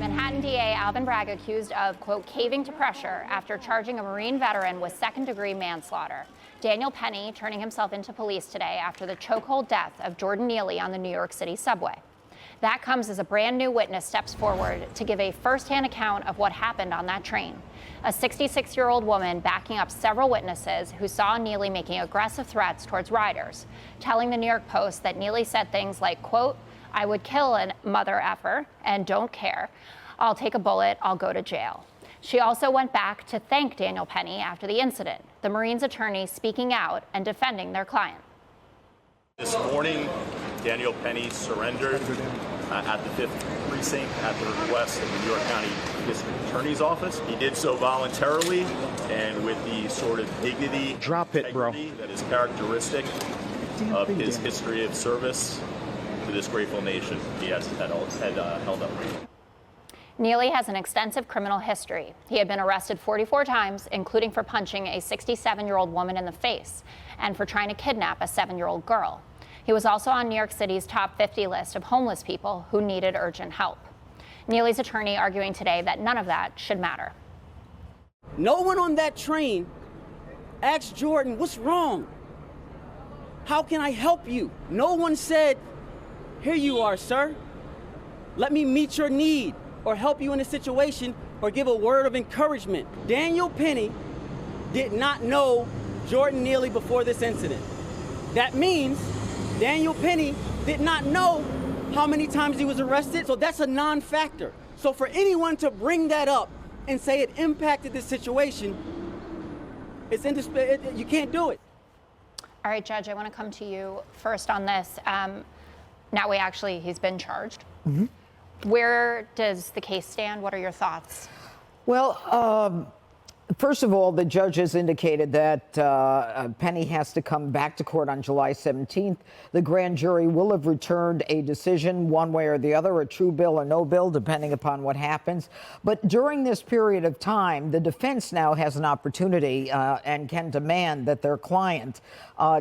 Manhattan DA Alvin Bragg accused of, quote, caving to pressure after charging a Marine veteran with second-degree manslaughter. Daniel Penny turning himself into police today after the chokehold death of Jordan Neely on the New York City subway. That comes as a brand new witness steps forward to give a firsthand account of what happened on that train. A 66-year-old woman backing up several witnesses who saw Neely making aggressive threats towards riders, telling the New York Post that Neely said things like, quote, I would kill a mother effer and don't care. I'll take a bullet, I'll go to jail. She also went back to thank Daniel Penny after the incident, the Marine's attorney speaking out and defending their client. This morning, Daniel Penny surrendered at the 5th Precinct at the request of the New York County District Attorney's Office. He did so voluntarily and with the sort of dignity that is characteristic of his history of service to this grateful nation he has held up. Neely has an extensive criminal history. He had been arrested 44 times, including for punching a 67-year-old woman in the face and for trying to kidnap a 7-year-old girl. He was also on New York City's top 50 list of homeless people who needed urgent help. Neely's attorney arguing today that none of that should matter. No one on that train asked Jordan, what's wrong? How can I help you? No one said, here you are, sir. Let me meet your need or help you in a situation or give a word of encouragement. Daniel Penny did not know Jordan Neely before this incident. That means Daniel Penny did not know how many times he was arrested, so that's a non-factor. So for anyone to bring that up and say it impacted this situation, you can't do it. All right, Judge, I want to come to you first on this. Now he's been charged. Mm-hmm. Where does the case stand? What are your thoughts? Well, first of all, the judge has indicated that Penny has to come back to court on July 17th. The grand jury will have returned a decision one way or the other, a true bill or no bill, depending upon what happens. But during this period of time, the defense now has an opportunity and can demand that their client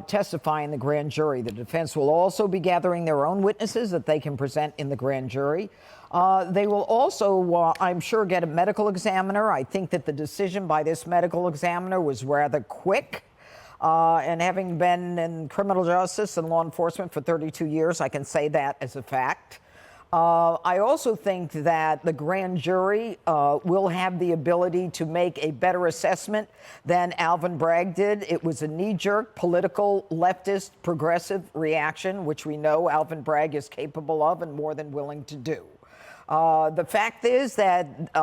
testify in the grand jury. The defense will also be gathering their own witnesses that they can present in the grand jury. They will also, I'm sure, get a medical examiner. I think that the decision by this medical examiner was rather quick. And having been in criminal justice and law enforcement for 32 years, I can say that as a fact. I also think that the grand jury will have the ability to make a better assessment than Alvin Bragg did. It was a knee-jerk, political, leftist, progressive reaction, which we know Alvin Bragg is capable of and more than willing to do. The fact is that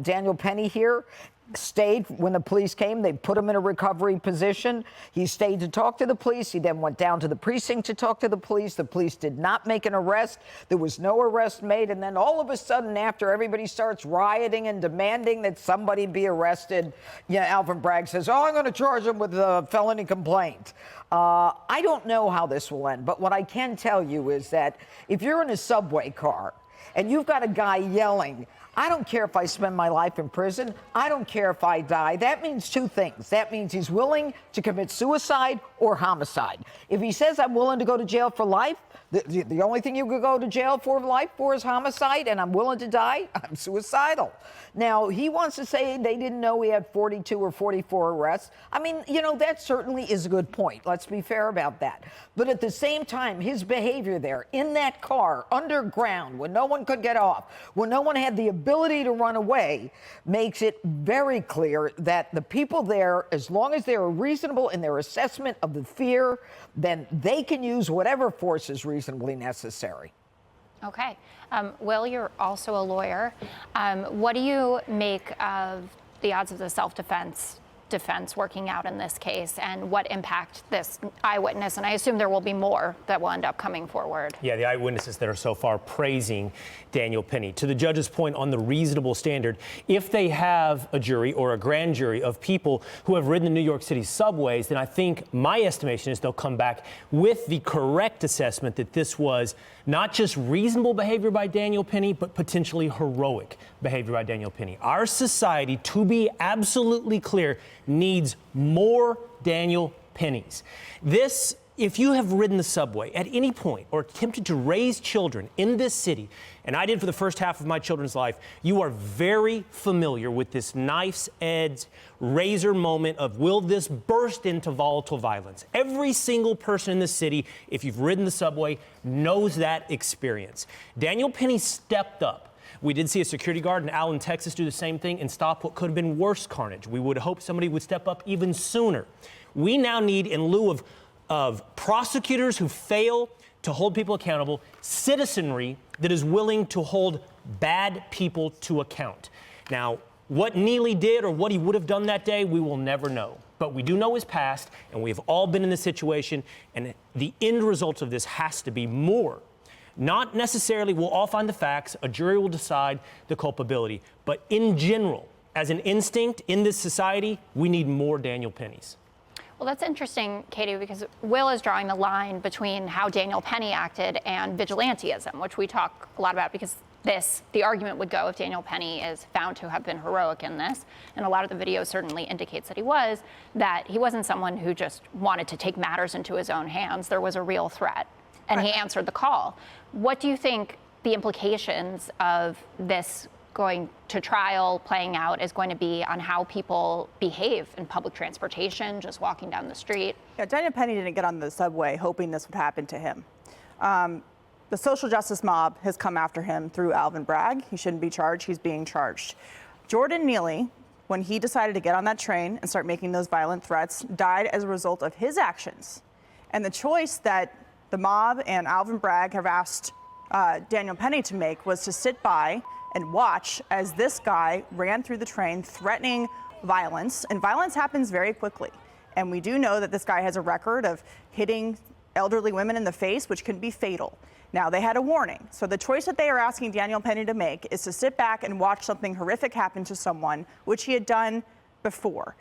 Daniel Penny here stayed when the police came. They put him in a recovery position. He stayed to talk to the police. He then went down to the precinct to talk to the police. The police did not make an arrest. There was no arrest made. And then all of a sudden, after everybody starts rioting and demanding that somebody be arrested, Alvin Bragg says, oh, I'm going to charge him with a felony complaint. I don't know how this will end. But what I can tell you is that if you're in a subway car and you've got a guy yelling, I don't care if I spend my life in prison. I don't care if I die. That means two things. That means he's willing to commit suicide or homicide. If he says I'm willing to go to jail for life, the only thing you could go to jail for life for is homicide, and I'm willing to die, I'm suicidal. Now, he wants to say they didn't know he had 42 or 44 arrests. I mean, that certainly is a good point. Let's be fair about that. But at the same time, his behavior there in that car, underground, when no one could get off, when no one had the ability to run away, makes it very clear that the people there, as long as they're reasonable in their assessment of the fear, then they can use whatever force is reasonably necessary. Okay. Will, you're also a lawyer. What do you make of the odds of the self-defense working out in this case, and what impact this eyewitness, and I assume there will be more that will end up coming forward? Yeah, the eyewitnesses that are so far praising Daniel Penny. To the judge's point on the reasonable standard, if they have a jury or a grand jury of people who have ridden the New York City subways, then I think my estimation is they'll come back with the correct assessment that this was not just reasonable behavior by Daniel Penny, but potentially heroic behavior by Daniel Penny. Our society, to be absolutely clear, needs more Daniel Pennies. This if you have ridden the subway at any point or attempted to raise children in this city, and I did for the first half of my children's life, you are very familiar with this knife's edge, razor moment of will this burst into volatile violence. Every single person in this city, if you've ridden the subway, knows that experience. Daniel Penny stepped up. We did see a security guard in Allen, Texas do the same thing and stop what could have been worse carnage. We would hope somebody would step up even sooner. We now need, in lieu of prosecutors who fail to hold people accountable, citizenry that is willing to hold bad people to account. Now, what Neely did or what he would have done that day, we will never know. But we do know his past, and we have all been in this situation, and the end result of this has to be more. Not necessarily we'll all find the facts, a jury will decide the culpability, but in general, as an instinct in this society, we need more Daniel Pennies. Well, that's interesting, Katie, because Will is drawing the line between how Daniel Penny acted and vigilantism, which we talk a lot about because the argument would go if Daniel Penny is found to have been heroic in this, and a lot of the video certainly indicates that he wasn't someone who just wanted to take matters into his own hands. There was a real threat, and he answered the call. What do you think the implications of this going to trial, playing out, is going to be on how people behave in public transportation, just walking down the street? Yeah, Daniel Penny didn't get on the subway hoping this would happen to him. The social justice mob has come after him through Alvin Bragg. He shouldn't be charged. He's being charged. Jordan Neely, when he decided to get on that train and start making those violent threats, died as a result of his actions. And the choice that the mob and Alvin Bragg have asked Daniel Penny to make was to sit by and watch as this guy ran through the train threatening violence. And violence happens very quickly. And we do know that this guy has a record of hitting elderly women in the face, which can be fatal. Now, they had a warning. So the choice that they are asking Daniel Penny to make is to sit back and watch something horrific happen to someone, which he had done before.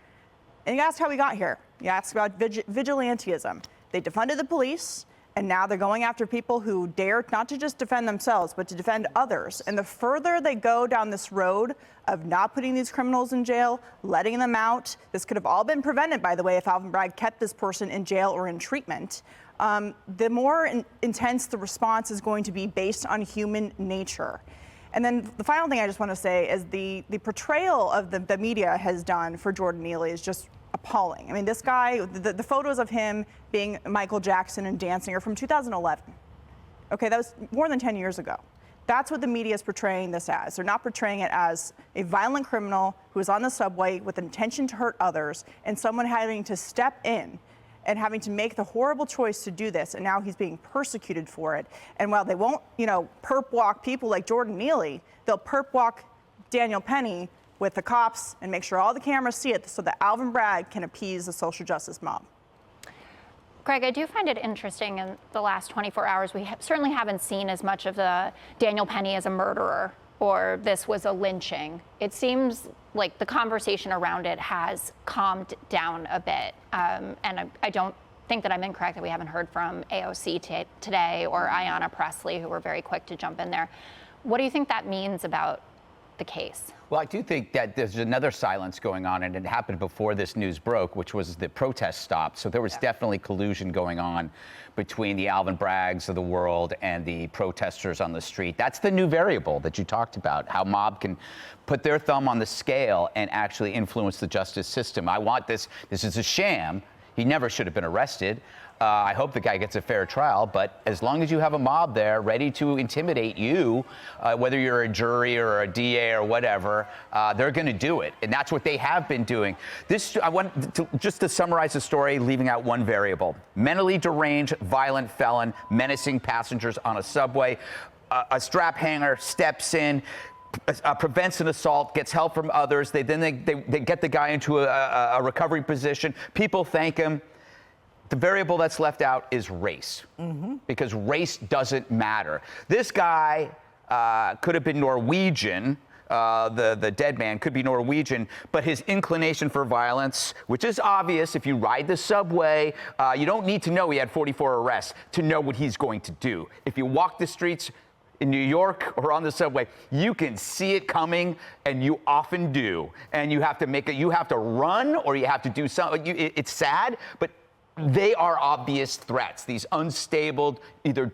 And you asked how we got here. You asked about vigilantism. They defunded the police. And now they're going after people who dare not to just defend themselves, but to defend others. And the further they go down this road of not putting these criminals in jail, letting them out, this could have all been prevented, by the way, if Alvin Bragg kept this person in jail or in treatment, the more intense the response is going to be based on human nature. And then the final thing I just want to say is the portrayal of the media has done for Jordan Neely is just appalling. I mean, this guy, the photos of him being Michael Jackson and dancing are from 2011. Okay, that was more than 10 years ago. That's what the media is portraying this as. They're not portraying it as a violent criminal who is on the subway with intention to hurt others and someone having to step in and having to make the horrible choice to do this, and now he's being persecuted for it. And while they won't, perp walk people like Jordan Neely, they'll perp walk Daniel Penny with the cops and make sure all the cameras see it so that Alvin Bragg can appease the social justice mob. Greg, I do find it interesting in the last 24 hours, we certainly haven't seen as much of the Daniel Penny as a murderer or this was a lynching. It seems like the conversation around it has calmed down a bit. And I don't think that I'm incorrect that we haven't heard from AOC today or Ayanna Pressley, who were very quick to jump in there. What do you think that means about the case? Well, I do think that there's another silence going on, and it happened before this news broke, which was the protest stopped. So there was definitely collusion going on between the Alvin Braggs of the world and the protesters on the street. That's the new variable that you talked about, how mob can put their thumb on the scale and actually influence the justice system. I want this. This is a sham. He never should have been arrested. I hope the guy gets a fair trial, but as long as you have a mob there ready to intimidate you, whether you're a jury or a DA or whatever, they're going to do it. And that's what they have been doing. I want to, just to summarize the story, leaving out one variable. Mentally deranged, violent felon menacing passengers on a subway. A strap hanger steps in, prevents an assault, gets help from others. They get the guy into a recovery position. People thank him. The variable that's left out is race, because race doesn't matter. This guy could have been Norwegian. The dead man could be Norwegian, but his inclination for violence, which is obvious if you ride the subway, you don't need to know he had 44 arrests to know what he's going to do. If you walk the streets in New York or on the subway, you can see it coming, and you often do. And you have to you have to run, or you have to do something. It's sad, but they are obvious threats, these unstable, either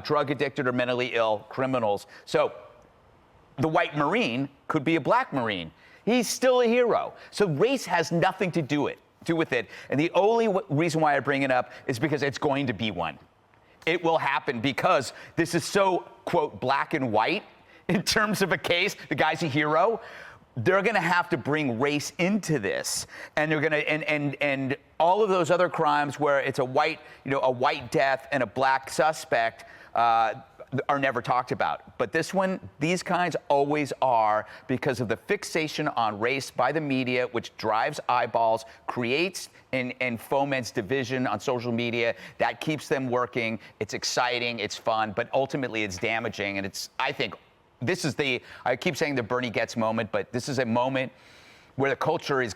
drug addicted or mentally ill criminals. So the white Marine could be a black Marine. He's still a hero. So race has nothing to do with it. And the only reason why I bring it up is because it's going to be one. It will happen because this is so, quote, black and white in terms of a case. The guy's a hero. They're going to have to bring race into this, and they're going to and all of those other crimes where it's a white death and a black suspect are never talked about. But this one, these kinds always are, because of the fixation on race by the media, which drives eyeballs, creates and foments division on social media. That keeps them working. It's exciting, it's fun, but ultimately it's damaging, and I think. This is I keep saying the Bernie Getz moment, but this is a moment where the culture is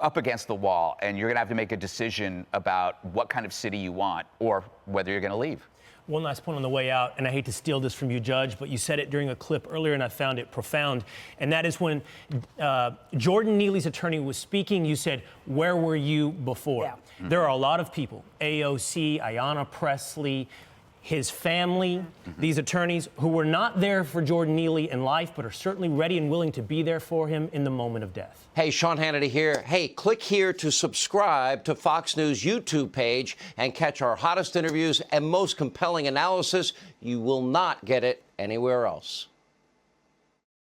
up against the wall, and you're going to have to make a decision about what kind of city you want or whether you're going to leave. One last point on the way out, and I hate to steal this from you, Judge, but you said it during a clip earlier, and I found it profound. And that is when Jordan Neely's attorney was speaking, you said, "Where were you before?" Yeah. There are a lot of people, AOC, Ayanna Pressley, his family, these attorneys who were not there for Jordan Neely in life, but are certainly ready and willing to be there for him in the moment of death. Hey, Sean Hannity here. Hey, click here to subscribe to Fox News YouTube page and catch our hottest interviews and most compelling analysis. You will not get it anywhere else.